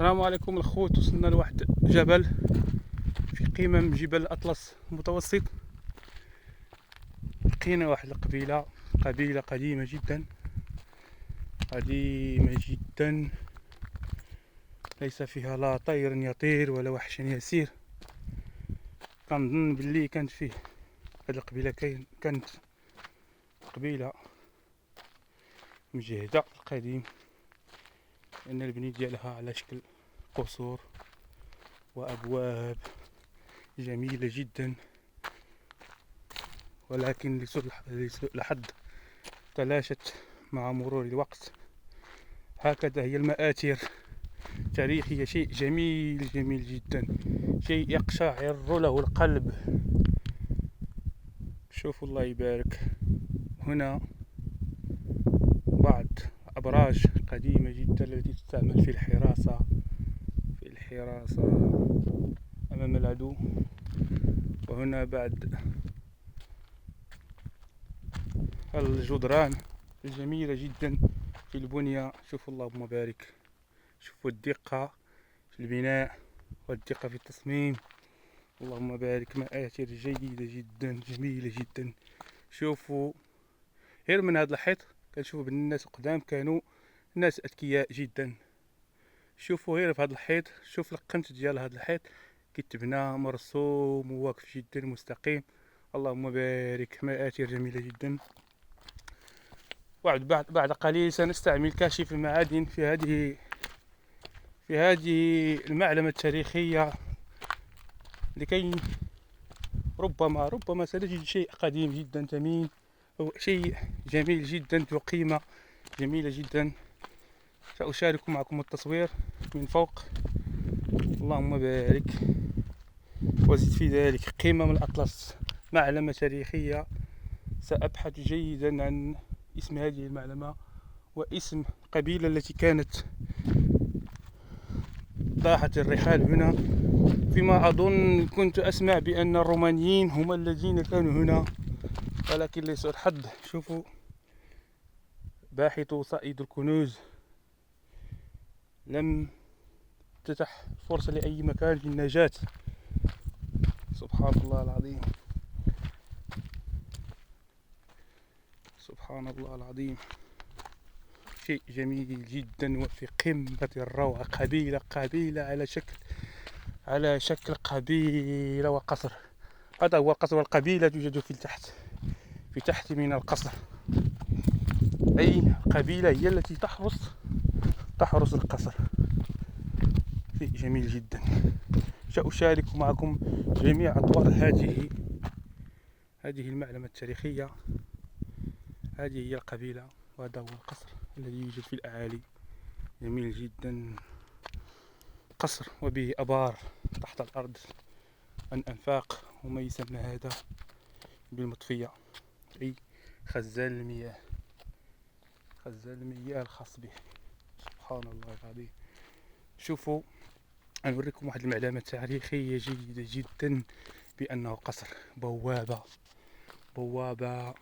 السلام عليكم الخوت. وصلنا لواحد جبل في قمم جبل الأطلس المتوسط. لقينا واحد القبيلة، قبيلة قديمة جدا، قديمة جدا، ليس فيها لا طير يطير ولا وحش يسير. كنظن باللي كانت فيه هاد القبيلة كانت قبيلة مجهدة القديم، لأن البني ديالها على شكل قصور وأبواب جميلة جدا، ولكن لسوء الحظ تلاشت مع مرور الوقت. هكذا هي المآثر التاريخية، شيء جميل جميل جدا، شيء يقشعر له القلب. شوفوا الله يبارك، هنا بعض أبراج قديمة جدا التي تستعمل في الحراسة أمام العدو. وهنا بعد الجدران الجميلة جدا في البنية. شوفوا اللهم بارك، شوفوا الدقة في البناء والدقة في التصميم، اللهم بارك. مآثر جيدة جدا جميلة جدا. شوفوا غير من هذا الحيط كنشوفوا بان الناس القدام كانوا ناس اذكياء جدا. شوفوا غير في هذا الحيط، شوف القنت ديال هذا الحيط كيتبنى مرسوم وواقف جدا مستقيم، اللهم بارك. مآثر جميلة جدا. بعد قليل سنستعمل كاشف المعادن في هذه المعلمة التاريخية، لكي ربما سنجد شيء قديم جدا ثمين، أو شيء جميل جدا ذو قيمة جميلة جدا. سأشارك معكم التصوير من فوق، اللهم بارك. وزد في ذلك قمم الأطلس، معلمة تاريخية. سأبحث جيدا عن اسم هذه المعلمة واسم القبيلة التي كانت طاحت الرحال هنا. فيما أظن كنت أسمع بأن الرومانيين هم الذين كانوا هنا، ولكن لسوء الحظ شوفوا باحثو صائد الكنوز لم تتح فرصة لأي مكان للنجاة. سبحان الله العظيم، سبحان الله العظيم، شيء جميل جدا وفي قمة الروعة. قبيلة على شكل قبيلة وقصر. هذا هو القصر، والقبيلة توجد في تحت من القصر، أي قبيلة هي التي تحرس القصر. شيء جميل جدا. سأشارك معكم جميع أطوار هذه المعلمة التاريخية. هذه هي القبيلة وهذا هو القصر الذي يوجد في الأعالي، جميل جدا. قصر وبه أبار تحت الأرض عن أنفاق، وما يسمى هذا بالمطفية، أي خزان المياه الخاص به. سبحان الله العظيم. شوفوا أنوريكم واحد المعلومة تاريخية جيدة جدا، بأنه قصر بوابة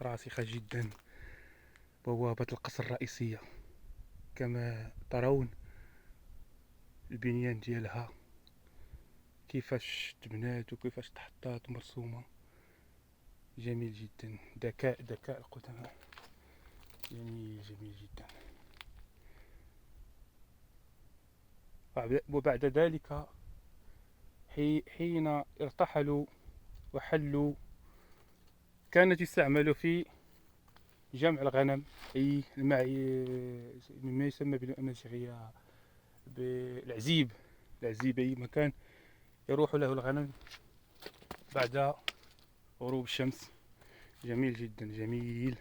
راسخة جدا، بوابة القصر الرئيسية. كما ترون البنيان ديالها كيفاش تبنات وكيفاش تحطات مرسومة، جميل جدا. ذكاء القدماء، جميل جدا. وبعد ذلك حين ارتحلوا وحلوا، كانت يستعمل في جمع الغنم، أي مما يسمى بالأمازيغية بالعزيب. أي مكان يروح له الغنم بعد غروب الشمس. جميل جدا، جميل.